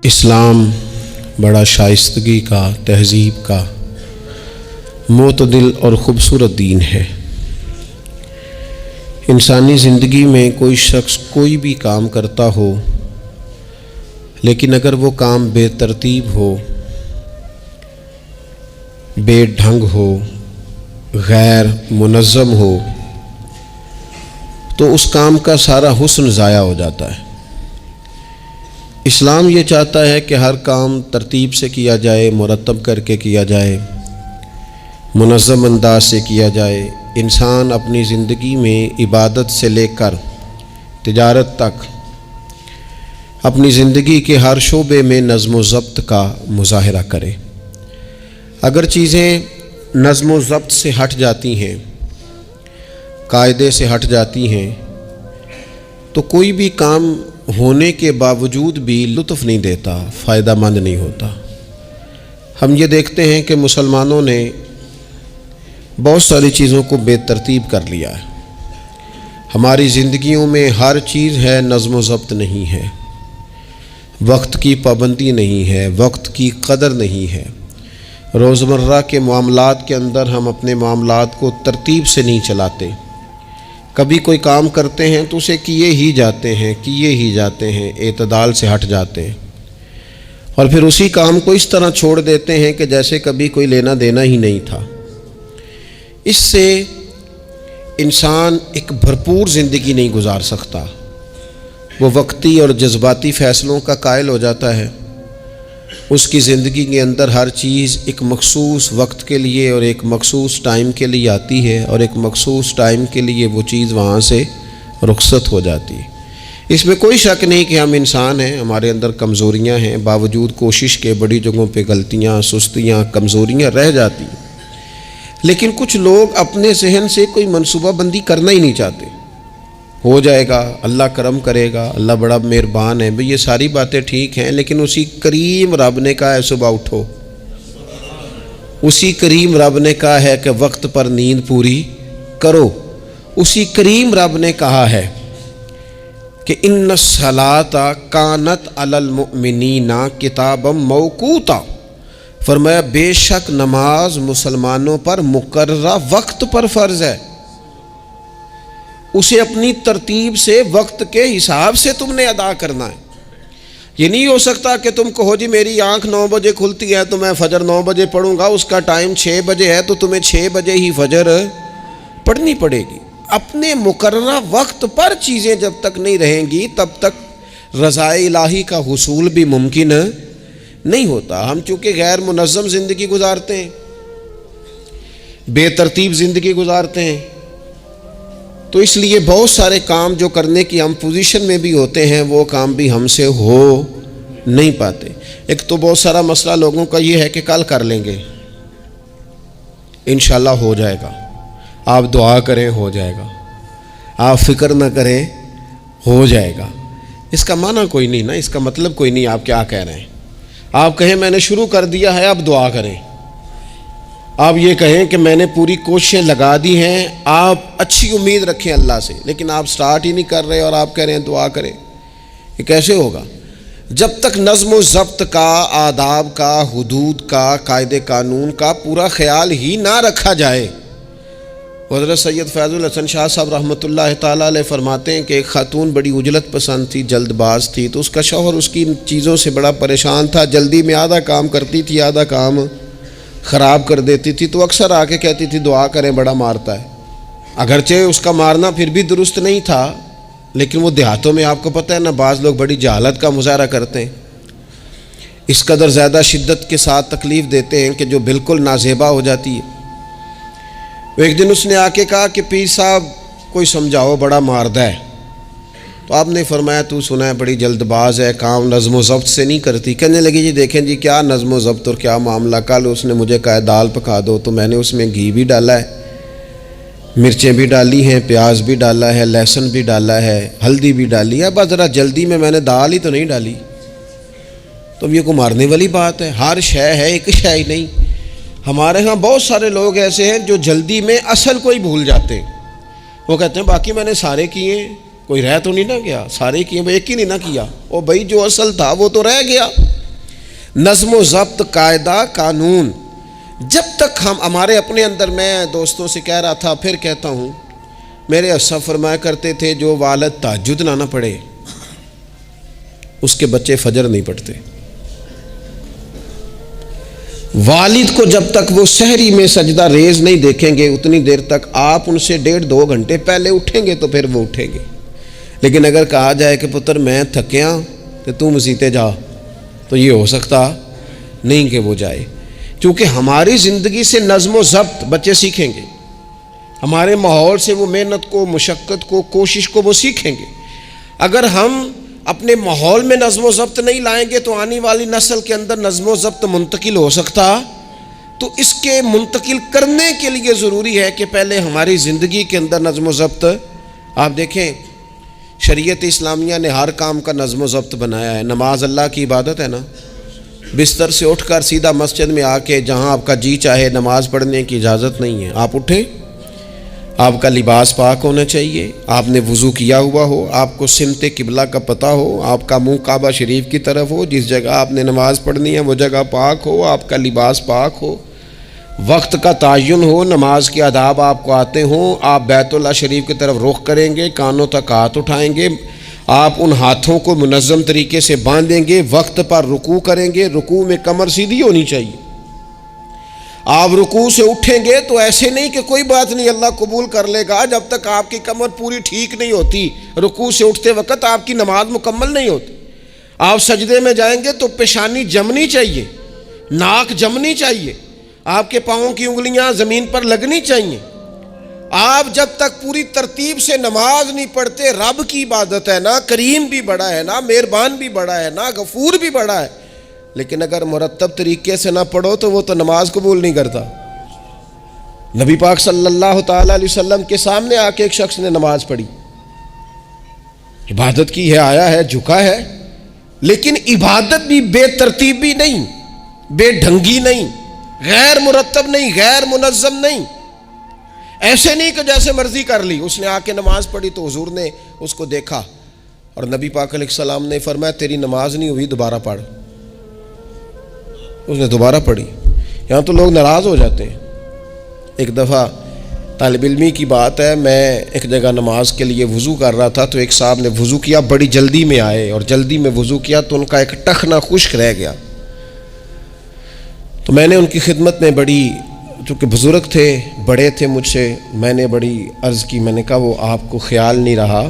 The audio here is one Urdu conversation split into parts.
اسلام بڑا شائستگی کا، تہذیب کا، معتدل اور خوبصورت دین ہے۔ انسانی زندگی میں کوئی شخص کوئی بھی کام کرتا ہو، لیکن اگر وہ کام بے ترتیب ہو، بے ڈھنگ ہو، غیر منظم ہو، تو اس کام کا سارا حسن ضائع ہو جاتا ہے۔ اسلام یہ چاہتا ہے کہ ہر کام ترتیب سے کیا جائے، مرتب کر کے کیا جائے، منظم انداز سے کیا جائے۔ انسان اپنی زندگی میں عبادت سے لے کر تجارت تک اپنی زندگی کے ہر شعبے میں نظم و ضبط کا مظاہرہ کرے۔ اگر چیزیں نظم و ضبط سے ہٹ جاتی ہیں، قاعدے سے ہٹ جاتی ہیں، تو کوئی بھی کام ہونے کے باوجود بھی لطف نہیں دیتا، فائدہ مند نہیں ہوتا۔ ہم یہ دیکھتے ہیں کہ مسلمانوں نے بہت ساری چیزوں کو بے ترتیب کر لیا ہے۔ ہماری زندگیوں میں ہر چیز ہے، نظم و ضبط نہیں ہے، وقت کی پابندی نہیں ہے، وقت کی قدر نہیں ہے۔ روزمرہ کے معاملات کے اندر ہم اپنے معاملات کو ترتیب سے نہیں چلاتے۔ کبھی کوئی کام کرتے ہیں تو اسے کیے ہی جاتے ہیں، اعتدال سے ہٹ جاتے ہیں، اور پھر اسی کام کو اس طرح چھوڑ دیتے ہیں کہ جیسے کبھی کوئی لینا دینا ہی نہیں تھا۔ اس سے انسان ایک بھرپور زندگی نہیں گزار سکتا، وہ وقتی اور جذباتی فیصلوں کا قائل ہو جاتا ہے۔ اس کی زندگی کے اندر ہر چیز ایک مخصوص وقت کے لیے اور ایک مخصوص ٹائم کے لیے آتی ہے، اور ایک مخصوص ٹائم کے لیے وہ چیز وہاں سے رخصت ہو جاتی ہے۔ اس میں کوئی شک نہیں کہ ہم انسان ہیں، ہمارے اندر کمزوریاں ہیں، باوجود کوشش کے بڑی جگہوں پہ غلطیاں، سستیاں، کمزوریاں رہ جاتی ہیں۔ لیکن کچھ لوگ اپنے ذہن سے کوئی منصوبہ بندی کرنا ہی نہیں چاہتے۔ ہو جائے گا، اللہ کرم کرے گا، اللہ بڑا مہربان ہے۔ بھئی یہ ساری باتیں ٹھیک ہیں، لیکن اسی کریم رب نے کہا ہے صبح اٹھو، اسی کریم رب نے کہا ہے کہ وقت پر نیند پوری کرو، اسی کریم رب نے کہا ہے کہ ان الصلاۃ کانت علی المؤمنین کتابا موقوتا، فرمایا بے شک نماز مسلمانوں پر مقررہ وقت پر فرض ہے۔ اسے اپنی ترتیب سے، وقت کے حساب سے تم نے ادا کرنا ہے۔ یہ نہیں ہو سکتا کہ تم کہو جی میری آنکھ 9 بجے کھلتی ہے تو میں فجر 9 بجے پڑھوں گا، اس کا ٹائم 6 بجے ہے تو تمہیں 6 بجے ہی فجر پڑھنی پڑے گی۔ اپنے مقررہ وقت پر چیزیں جب تک نہیں رہیں گی تب تک رضا الہی کا حصول بھی ممکن نہیں ہوتا۔ ہم چونکہ غیر منظم زندگی گزارتے ہیں، بے ترتیب زندگی گزارتے ہیں، تو اس لیے بہت سارے کام جو کرنے کی ہم پوزیشن میں بھی ہوتے ہیں وہ کام بھی ہم سے ہو نہیں پاتے۔ ایک تو بہت سارا مسئلہ لوگوں کا یہ ہے کہ کل کر لیں گے، انشاءاللہ ہو جائے گا، آپ دعا کریں ہو جائے گا، آپ فکر نہ کریں ہو جائے گا۔ اس کا معنی کوئی نہیں نا، اس کا مطلب کوئی نہیں آپ کیا کہہ رہے ہیں۔ آپ کہیں میں نے شروع کر دیا ہے اب دعا کریں، آپ یہ کہیں کہ میں نے پوری کوششیں لگا دی ہیں، آپ اچھی امید رکھیں اللہ سے، لیکن آپ سٹارٹ ہی نہیں کر رہے اور آپ کہہ رہے ہیں دعا کریں، یہ کیسے ہوگا؟ جب تک نظم و ضبط کا، آداب کا، حدود کا، قاعدے قانون کا پورا خیال ہی نہ رکھا جائے۔ حضرت سید فیض الحسن شاہ صاحب رحمۃ اللہ تعالیٰ علیہ فرماتے ہیں کہ ایک خاتون بڑی عجلت پسند تھی، جلد باز تھی، تو اس کا شوہر اس کی چیزوں سے بڑا پریشان تھا، جلدی میں آدھا کام کرتی تھی، آدھا کام خراب کر دیتی تھی، تو اکثر آ کے کہتی تھی دعا کریں بڑا مارتا ہے۔ اگرچہ اس کا مارنا پھر بھی درست نہیں تھا، لیکن وہ دیہاتوں میں آپ کو پتہ ہے نا، بعض لوگ بڑی جہالت کا مظاہرہ کرتے ہیں، اس قدر زیادہ شدت کے ساتھ تکلیف دیتے ہیں کہ جو بالکل نازیبا ہو جاتی ہے۔ ایک دن اس نے آ کے کہا کہ پیر صاحب کوئی سمجھاؤ، بڑا ماردہ ہے۔ تو آپ نے فرمایا تو سنا ہے بڑی جلد باز ہے، کام نظم و ضبط سے نہیں کرتی۔ کہنے لگی جی دیکھیں جی کیا نظم و ضبط اور کیا معاملہ، کل اس نے مجھے کہا دال پکا دو تو میں نے اس میں گھی بھی ڈالا ہے، مرچیں بھی ڈالی ہیں، پیاز بھی ڈالا ہے، لہسن بھی ڈالا ہے، ہلدی بھی ڈالی ہے، بس ذرا جلدی میں نے دال ہی تو نہیں ڈالی۔ تو یہ کو مارنے والی بات ہے، ہر شے ہے، ایک شے ہی نہیں۔ ہمارے ہاں بہت سارے لوگ ایسے ہیں جو جلدی میں اصل کو ہی بھول جاتے ہیں۔ وہ کہتے ہیں باقی میں نے سارے کیے، کوئی رہ تو نہیں نہ گیا، سارے کیے، ایک ہی نہیں نہ کیا، اور بھائی جو اصل تھا وہ تو رہ گیا۔ نظم و ضبط، قاعدہ، قانون، جب تک ہمارے اپنے اندر، میں دوستوں سے کہہ رہا تھا پھر کہتا ہوں، میرے اسلاف فرمایا کرتے تھے جو والد تہجد نہ پڑھے اس کے بچے فجر نہیں پڑھتے۔ والد کو جب تک وہ سحری میں سجدہ ریز نہیں دیکھیں گے اتنی دیر تک آپ ان سے 1.5-2 گھنٹے پہلے اٹھیں گے تو پھر وہ اٹھیں گے۔ لیکن اگر کہا جائے کہ پتر میں تھکیاں تو تو مسیتے جا، تو یہ ہو سکتا نہیں کہ وہ جائے، کیونکہ ہماری زندگی سے نظم و ضبط بچے سیکھیں گے، ہمارے ماحول سے وہ محنت کو، مشقت کو، کوشش کو وہ سیکھیں گے۔ اگر ہم اپنے ماحول میں نظم و ضبط نہیں لائیں گے تو آنے والی نسل کے اندر نظم و ضبط منتقل ہو سکتا، تو اس کے منتقل کرنے کے لیے ضروری ہے کہ پہلے ہماری زندگی کے اندر نظم و ضبط۔ آپ دیکھیں شریعت اسلامیہ نے ہر کام کا نظم و ضبط بنایا ہے۔ نماز اللہ کی عبادت ہے نا، بستر سے اٹھ کر سیدھا مسجد میں آ کے جہاں آپ کا جی چاہے نماز پڑھنے کی اجازت نہیں ہے۔ آپ اٹھیں، آپ کا لباس پاک ہونا چاہیے، آپ نے وضو کیا ہوا ہو، آپ کو سمت قبلہ کا پتہ ہو، آپ کا منہ کعبہ شریف کی طرف ہو، جس جگہ آپ نے نماز پڑھنی ہے وہ جگہ پاک ہو، آپ کا لباس پاک ہو، وقت کا تعین ہو، نماز کے آداب آپ کو آتے ہوں، آپ بیت اللہ شریف کی طرف رخ کریں گے، کانوں تک ہاتھ اٹھائیں گے، آپ ان ہاتھوں کو منظم طریقے سے باندھیں گے، وقت پر رکوع کریں گے، رکوع میں کمر سیدھی ہونی چاہیے۔ آپ رکوع سے اٹھیں گے تو ایسے نہیں کہ کوئی بات نہیں اللہ قبول کر لے گا، جب تک آپ کی کمر پوری ٹھیک نہیں ہوتی رکوع سے اٹھتے وقت آپ کی نماز مکمل نہیں ہوتی۔ آپ سجدے میں جائیں گے تو پیشانی جمنی چاہیے، ناک جمنی چاہیے، آپ کے پاؤں کی انگلیاں زمین پر لگنی چاہیے۔ آپ جب تک پوری ترتیب سے نماز نہیں پڑھتے، رب کی عبادت ہے نا، کریم بھی بڑا ہے نا، مہربان بھی بڑا ہے نا، غفور بھی بڑا ہے، لیکن اگر مرتب طریقے سے نہ پڑھو تو وہ تو نماز قبول نہیں کرتا۔ نبی پاک صلی اللہ تعالی علیہ وسلم کے سامنے آ کے ایک شخص نے نماز پڑھی، عبادت کی ہے، آیا ہے، جھکا ہے، لیکن عبادت بھی بے ترتیب بھی نہیں، بے ڈھنگی نہیں، غیر مرتب نہیں، غیر منظم نہیں، ایسے نہیں کہ جیسے مرضی کر لی۔ اس نے آ کے نماز پڑھی تو حضور نے اس کو دیکھا اور نبی پاک علیہ السلام نے فرمایا تیری نماز نہیں ہوئی، دوبارہ پڑھ۔ اس نے دوبارہ پڑھی۔ یہاں تو لوگ ناراض ہو جاتے ہیں۔ ایک دفعہ طالب علمی کی بات ہے، میں ایک جگہ نماز کے لیے وضو کر رہا تھا تو ایک صاحب نے وضو کیا، بڑی جلدی میں آئے اور جلدی میں وضو کیا تو ان کا ایک ٹخنا خشک رہ گیا۔ تو میں نے ان کی خدمت میں بڑی، چونکہ بزرگ تھے، بڑے تھے مجھ سے، میں نے بڑی عرض کی، میں نے کہا وہ آپ کو خیال نہیں رہا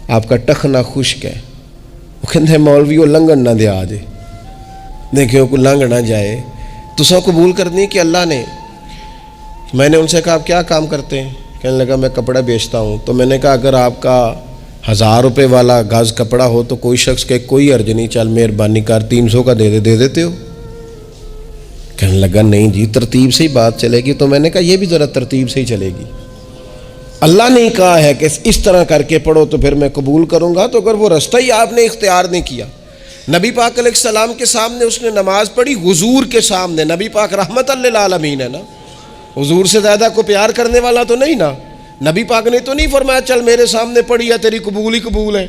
آپ کا ٹخنا خشک ہے؟ وہ کہتے ہیں مولوی وہ لنگن نہ دے آج، دیکھیں کو لنگ نہ جائے، تو سب قبول کرنی کہ اللہ نے۔ میں نے ان سے کہا آپ کیا کام کرتے ہیں؟ کہنے لگا میں کپڑا بیچتا ہوں۔ تو میں نے کہا اگر آپ کا 1000 روپے والا گز کپڑا ہو تو کوئی شخص کہ کوئی عرض نہیں، چل مہربانی کر 300 کا دے دیتے ہو؟ کہنے لگا نہیں جی ترتیب سے ہی بات چلے گی۔ تو میں نے کہا یہ بھی ذرا ترتیب سے ہی چلے گی، اللہ نے کہا ہے کہ اس طرح کر کے پڑھو تو پھر میں قبول کروں گا، تو اگر وہ رستہ ہی آپ نے اختیار نہیں کیا۔ نبی پاک علیہ السلام کے سامنے اس نے نماز پڑھی، حضور کے سامنے، نبی پاک رحمت للعالمین ہے نا، حضور سے زیادہ کو پیار کرنے والا تو نہیں نا۔ نبی پاک نے تو نہیں فرمایا چل میرے سامنے پڑھی یا تیری قبول ہی قبول ہے،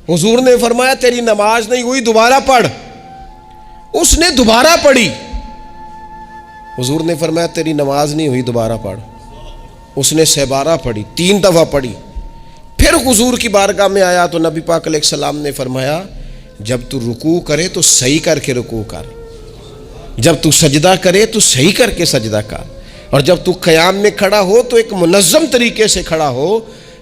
حضور نے فرمایا تیری نماز نہیں ہوئی، دوبارہ پڑھ۔ اس نے دوبارہ پڑھی، حضور نے فرمایا تیری نماز نہیں ہوئی، دوبارہ پڑھ۔ اس نے 12 پڑھی، 3 دفعہ پڑھی، پھر حضور کی بارگاہ میں آیا تو نبی پاک علیہ السلام نے فرمایا جب تو رکوع کرے تو صحیح کر کے رکوع کر، جب تو سجدہ کرے تو صحیح کر کے سجدہ کر، اور جب تو قیام میں کھڑا ہو تو ایک منظم طریقے سے کھڑا ہو۔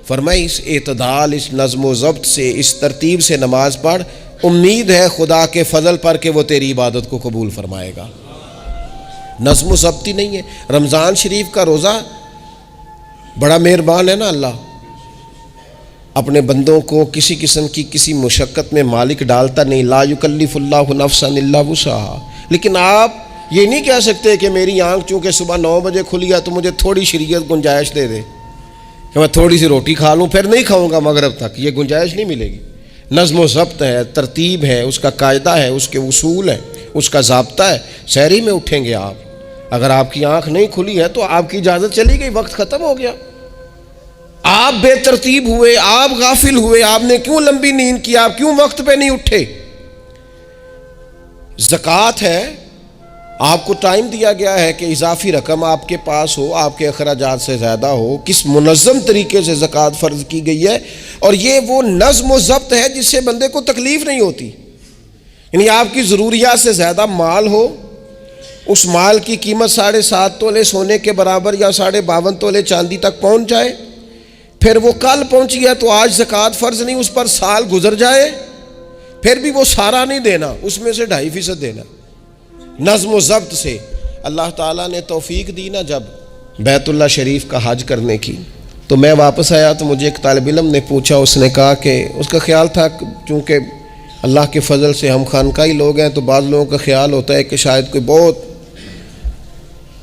فرمایا اس اعتدال، اس نظم و ضبط سے، اس ترتیب سے نماز پڑھ، امید ہے خدا کے فضل پر کہ وہ تیری عبادت کو قبول فرمائے گا۔ نظم و ضبط ہی نہیں ہے۔ رمضان شریف کا روزہ بڑا مہربان ہے نا اللہ، اپنے بندوں کو کسی قسم کی کسی مشقت میں مالک ڈالتا نہیں، لا یکلف اللہ نفسا الا وسعها۔ لیکن آپ یہ نہیں کہہ سکتے کہ میری آنکھ چونکہ صبح 9 بجے کھلی ہے تو مجھے تھوڑی شریعت گنجائش دے دے کہ میں تھوڑی سی روٹی کھا لوں پھر نہیں کھاؤں گا مغرب تک، یہ گنجائش نہیں ملے گی۔ نظم و ضبط ہے، ترتیب ہے، اس کا قاعدہ ہے، اس کے اصول ہیں، اس کا ضابطہ ہے۔ سحری میں اٹھیں گے آپ، اگر آپ کی آنکھ نہیں کھلی ہے تو آپ کی اجازت چلی گئی، وقت ختم ہو گیا۔ آپ بے ترتیب ہوئے، آپ غافل ہوئے، آپ نے کیوں لمبی نیند کی، آپ کیوں وقت پہ نہیں اٹھے؟ زکوٰۃ ہے، آپ کو ٹائم دیا گیا ہے کہ اضافی رقم آپ کے پاس ہو، آپ کے اخراجات سے زیادہ ہو، کس منظم طریقے سے زکوٰۃ فرض کی گئی ہے، اور یہ وہ نظم و ضبط ہے جس سے بندے کو تکلیف نہیں ہوتی. یعنی آپ کی ضروریات سے زیادہ مال ہو، اس مال کی قیمت 7.5 تولے سونے کے برابر یا 52.5 تولے چاندی تک پہنچ جائے، پھر وہ کل پہنچی ہے تو آج زکوٰۃ فرض نہیں، اس پر سال گزر جائے، پھر بھی وہ سارا نہیں دینا، اس میں سے 2.5% دینا. نظم و ضبط سے اللہ تعالیٰ نے توفیق دی نا جب بیت اللہ شریف کا حج کرنے کی. تو میں واپس آیا تو مجھے ایک طالب علم نے پوچھا، اس نے کہا کہ اس کا خیال تھا چونکہ اللہ کے فضل سے ہم خانقاہی لوگ ہیں تو بعض لوگوں کا خیال ہوتا ہے کہ شاید کوئی بہت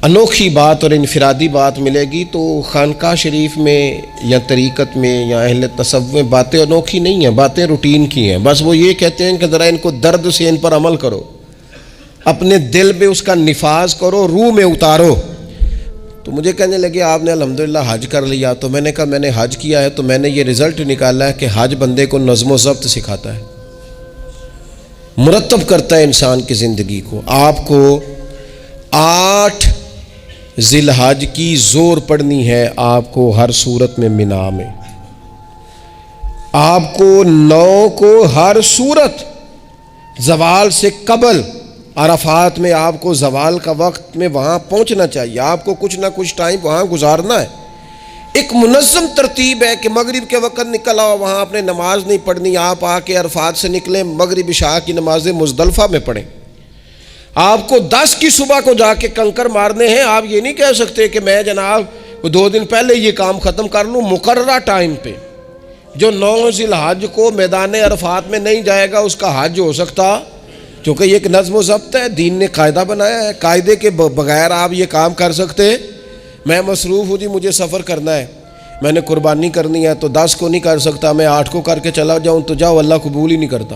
انوکھی بات اور انفرادی بات ملے گی، تو خانقاہ شریف میں یا طریقت میں یا اہل تصوف میں باتیں انوکھی نہیں ہیں، باتیں روٹین کی ہیں. بس وہ یہ کہتے ہیں کہ ذرا ان کو درد سے ان پر عمل کرو، اپنے دل میں اس کا نفاذ کرو، روح میں اتارو. تو مجھے کہنے لگے آپ نے الحمدللہ حج کر لیا. تو میں نے کہا میں نے حج کیا ہے تو میں نے یہ رزلٹ نکالا ہے کہ حج بندے کو نظم و ضبط سکھاتا ہے، مرتب کرتا ہے انسان کی زندگی کو. آپ کو 8 ذی الحج کی زور پڑنی ہے، آپ کو ہر صورت میں مینا میں، آپ کو 9 کو ہر صورت زوال سے قبل عرفات میں آپ کو زوال کا وقت میں وہاں پہنچنا چاہیے، آپ کو کچھ نہ کچھ ٹائم وہاں گزارنا ہے. ایک منظم ترتیب ہے کہ مغرب کے وقت نکل آؤ، وہاں آپ نے نماز نہیں پڑھنی، آپ آ کے عرفات سے نکلیں، مغرب عشاء کی نمازیں مزدلفہ میں پڑھیں. آپ کو 10 کی صبح کو جا کے کنکر مارنے ہیں، آپ یہ نہیں کہہ سکتے کہ میں جناب 2 دن پہلے یہ کام ختم کر لوں. مقررہ ٹائم پہ جو 9 ذی الحج کو میدان عرفات میں نہیں جائے گا اس کا حج ہو سکتا، کیونکہ یہ ایک نظم و ضبط ہے، دین نے قاعدہ بنایا ہے، قاعدے کے بغیر آپ یہ کام کر سکتے. میں مصروف ہوں جی، مجھے سفر کرنا ہے، میں نے قربانی کرنی ہے تو 10 کو نہیں کر سکتا، میں 8 کو کر کے چلا جاؤں تو جاؤ، اللہ قبول ہی نہیں کرتا.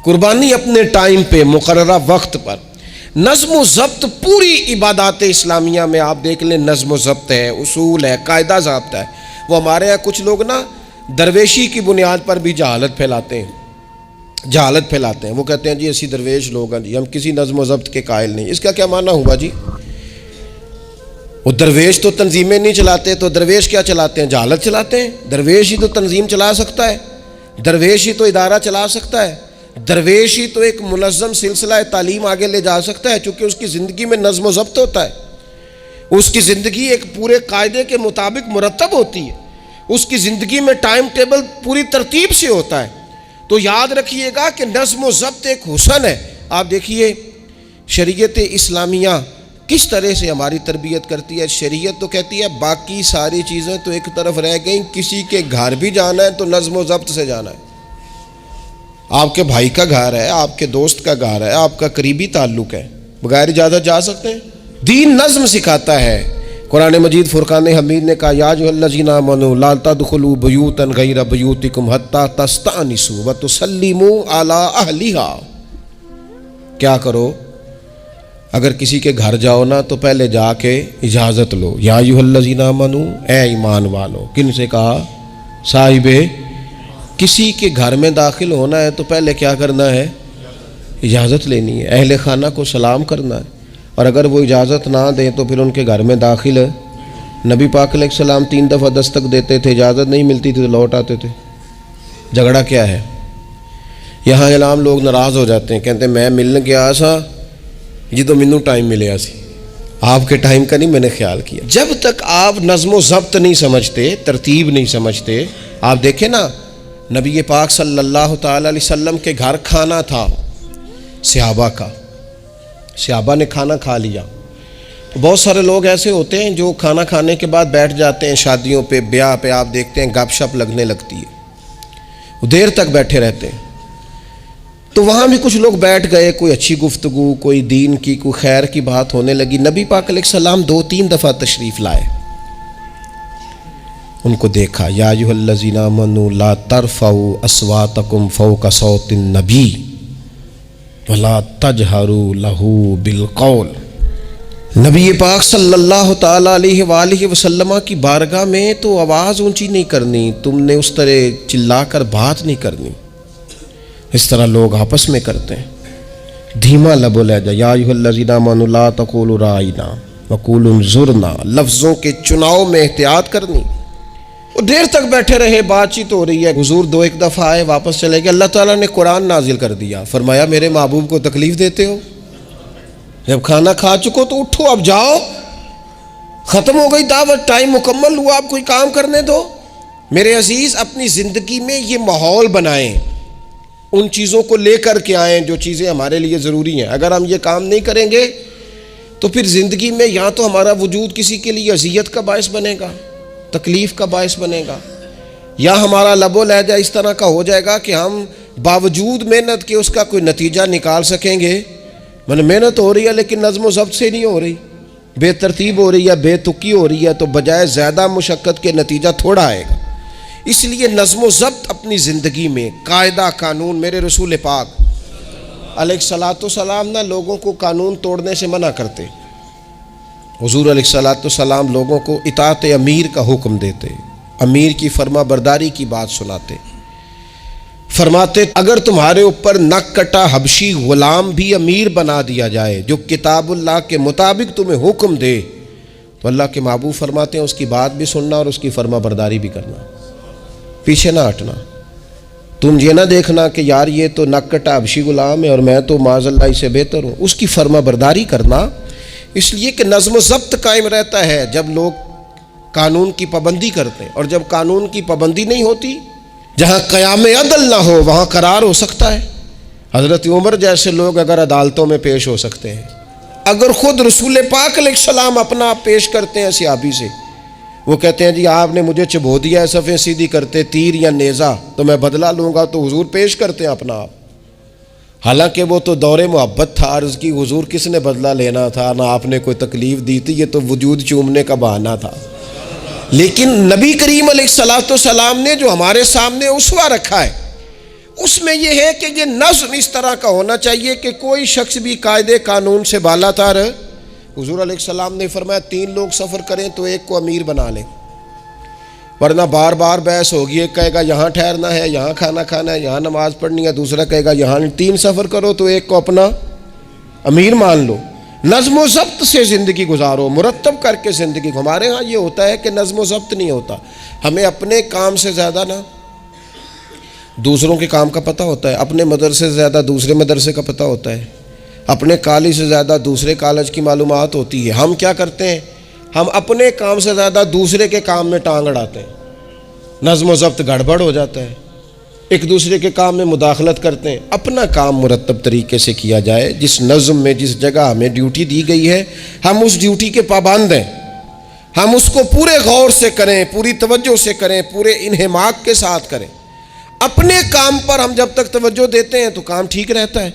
قربانی اپنے ٹائم پہ مقررہ وقت پر. نظم و ضبط پوری عبادات اسلامیہ میں آپ دیکھ لیں، نظم و ضبط ہے، اصول ہے، قاعدہ ضابطہ ہے. وہ ہمارے یہاں کچھ لوگ نا درویشی کی بنیاد پر بھی جہالت پھیلاتے ہیں. وہ کہتے ہیں جی اسی درویش لوگ ہیں جی، ہم کسی نظم و ضبط کے قائل نہیں. اس کا کیا معنی ہوا جی؟ وہ درویش تو تنظیمیں نہیں چلاتے، تو درویش کیا چلاتے ہیں؟ جہالت چلاتے ہیں. درویش ہی تو تنظیم چلا سکتا ہے، درویش ہی تو ادارہ چلا سکتا ہے، درویش ہی تو ایک منظم سلسلہ تعلیم آگے لے جا سکتا ہے، چونکہ اس کی زندگی میں نظم و ضبط ہوتا ہے، اس کی زندگی ایک پورے قاعدے کے مطابق مرتب ہوتی ہے، اس کی زندگی میں ٹائم ٹیبل پوری ترتیب سے ہوتا ہے. تو یاد رکھیے گا کہ نظم و ضبط ایک حسن ہے. آپ دیکھیے شریعت اسلامیہ کس طرح سے ہماری تربیت کرتی ہے. شریعت تو کہتی ہے باقی ساری چیزیں تو ایک طرف رہ گئیں، کسی کے گھر بھی جانا ہے تو نظم و ضبط سے جانا ہے. آپ کے بھائی کا گھر ہے، آپ کے دوست کا گھر ہے، آپ کا قریبی تعلق ہے، بغیر اجازت جا سکتے ہیں؟ دین نظم سکھاتا ہے. قرآن مجید فرقان حمید نے کہا یا ایھا الذین آمنوا لا تدخلوا بیوتا غیر بیوتکم حتی تستأنسوا وتسلموا علی اہلھا. کیا کرو؟ اگر کسی کے گھر جاؤ نا تو پہلے جا کے اجازت لو. یا ایھا الذین آمنوا، اے ایمان والو. کن سے کہا؟ صاحب. کسی کے گھر میں داخل ہونا ہے تو پہلے کیا کرنا ہے؟ اجازت لینی ہے. اہل خانہ کو سلام کرنا ہے، اور اگر وہ اجازت نہ دیں تو پھر ان کے گھر میں داخل ہے. نبی پاک علیہ السلام 3 دفعہ دستک دیتے تھے، اجازت نہیں ملتی تھی تو لوٹ آتے تھے. جھگڑا کیا ہے؟ یہاں عام لوگ ناراض ہو جاتے ہیں، کہتے ہیں میں ملنے گیا سا جی تو مینوں ٹائم ملیا سی، آپ کے ٹائم کا نہیں میں نے خیال کیا. جب تک آپ نظم و ضبط نہیں سمجھتے، ترتیب نہیں سمجھتے. آپ دیکھیں نا نبی پاک صلی اللہ تعالی علیہ وسلم کے گھر کھانا تھا صحابہ کا، صحابہ نے کھانا کھا لیا. بہت سارے لوگ ایسے ہوتے ہیں جو کھانا کھانے کے بعد بیٹھ جاتے ہیں، شادیوں پہ، بیاہ پہ آپ دیکھتے ہیں گپ شپ لگنے لگتی ہے، وہ دیر تک بیٹھے رہتے ہیں. تو وہاں بھی کچھ لوگ بیٹھ گئے، کوئی اچھی گفتگو، کوئی دین کی، کوئی خیر کی بات ہونے لگی. نبی پاک علیہ السلام 2-3 دفعہ تشریف لائے، ان کو دیکھا. یا ایھا الذین آمنوا لا ترفعوا اصواتکم فوق صوت النبی ولا تجہروا لہ بالقول. نبی پاک صلی اللہ تعالی علیہ وآلہ وسلم کی بارگاہ میں تو آواز اونچی نہیں کرنی، تم نے اس طرح چلا کر بات نہیں کرنی، اس طرح لوگ آپس میں کرتے ہیں. دھیما لب و لہجہ، یا ایھا الذین آمنوا لا تقولوا رائنا وقولوا انظرنا، لفظوں کے چناؤ میں احتیاط کرنی۔ وہ دیر تک بیٹھے رہے، بات چیت ہو رہی ہے، حضور دو ایک دفعہ آئے واپس چلے گئے، اللہ تعالیٰ نے قرآن نازل کر دیا، فرمایا میرے محبوب کو تکلیف دیتے ہو؟ جب کھانا کھا چکو تو اٹھو، اب جاؤ، ختم ہو گئی دعوت، ٹائم مکمل ہوا، اب کوئی کام کرنے دو۔ میرے عزیز، اپنی زندگی میں یہ ماحول بنائیں، ان چیزوں کو لے کر کے آئیں جو چیزیں ہمارے لیے ضروری ہیں۔ اگر ہم یہ کام نہیں کریں گے تو پھر زندگی میں یا تو ہمارا وجود کسی کے لیے اذیت کا باعث بنے گا، تکلیف کا باعث بنے گا، یا ہمارا لب و لہجہ اس طرح کا ہو جائے گا کہ ہم باوجود محنت کے اس کا کوئی نتیجہ نکال سکیں گے۔ محنت ہو رہی ہے لیکن نظم و ضبط سے نہیں ہو رہی، بے ترتیب ہو رہی ہے، بے تکی ہو رہی ہے، تو بجائے زیادہ مشقت کے نتیجہ تھوڑا آئے گا۔ اس لیے نظم و ضبط اپنی زندگی میں، قاعدہ قانون۔ میرے رسول پاک علیہ الصلاۃ والسلام نہ لوگوں کو قانون توڑنے سے منع کرتے، حضور علیہ الصلاۃ والسلام لوگوں کو اطاعت امیر کا حکم دیتے، امیر کی فرما برداری کی بات سناتے، فرماتے اگر تمہارے اوپر نک کٹا حبشی غلام بھی امیر بنا دیا جائے جو کتاب اللہ کے مطابق تمہیں حکم دے تو اللہ کے محبوب فرماتے ہیں اس کی بات بھی سننا اور اس کی فرما برداری بھی کرنا، پیچھے نہ ہٹنا۔ تم یہ نہ دیکھنا کہ یار یہ تو نک کٹا حبشی غلام ہے اور میں تو معاذ اللہ اس سے بہتر ہوں، اس کی فرما برداری کرنا۔ اس لیے کہ نظم و ضبط قائم رہتا ہے جب لوگ قانون کی پابندی کرتے ہیں، اور جب قانون کی پابندی نہیں ہوتی، جہاں قیام عدل نہ ہو وہاں قرار ہو سکتا ہے۔ حضرت عمر جیسے لوگ اگر عدالتوں میں پیش ہو سکتے ہیں، اگر خود رسول پاک علیہ السلام اپنا آپ پیش کرتے ہیں صحابی سے، وہ کہتے ہیں جی آپ نے مجھے چبھو دیا ہے صفیں سیدھی کرتے تیر یا نیزہ، تو میں بدلہ لوں گا، تو حضور پیش کرتے ہیں اپنا آپ، حالانکہ وہ تو دور محبت تھا، عرض کی حضور کس نے بدلہ لینا تھا، نہ آپ نے کوئی تکلیف دی تھی، یہ تو وجود چومنے کا بہانہ تھا۔ لیکن نبی کریم علیہ الصلاۃ والسلام نے جو ہمارے سامنے اسوہ رکھا ہے، اس میں یہ ہے کہ یہ نظم اس طرح کا ہونا چاہیے کہ کوئی شخص بھی قاعدے قانون سے بالا تر۔ حضور علیہ السلام نے فرمایا 3 لوگ سفر کریں تو ایک کو امیر بنا لیں، ورنہ بار بار بحث ہوگی، ایک کہے گا یہاں ٹھہرنا ہے، یہاں کھانا کھانا ہے، یہاں نماز پڑھنی ہے، دوسرا کہے گا یہاں۔ 3 سفر کرو تو ایک کو اپنا امیر مان لو۔ نظم و ضبط سے زندگی گزارو، مرتب کر کے زندگی۔ ہمارے ہاں یہ ہوتا ہے کہ نظم و ضبط نہیں ہوتا، ہمیں اپنے کام سے زیادہ نا دوسروں کے کام کا پتہ ہوتا ہے، اپنے مدرسے سے زیادہ دوسرے مدرسے کا پتہ ہوتا ہے، اپنے کالج سے زیادہ دوسرے کالج کی معلومات ہوتی ہے۔ ہم کیا کرتے ہیں؟ ہم اپنے کام سے زیادہ دوسرے کے کام میں ٹانگ اڑاتے ہیں، نظم و ضبط گڑبڑ ہو جاتا ہے، ایک دوسرے کے کام میں مداخلت کرتے ہیں۔ اپنا کام مرتب طریقے سے کیا جائے، جس نظم میں جس جگہ ہمیں ڈیوٹی دی گئی ہے ہم اس ڈیوٹی کے پابند ہیں، ہم اس کو پورے غور سے کریں، پوری توجہ سے کریں، پورے انہماک کے ساتھ کریں۔ اپنے کام پر ہم جب تک توجہ دیتے ہیں تو کام ٹھیک رہتا ہے۔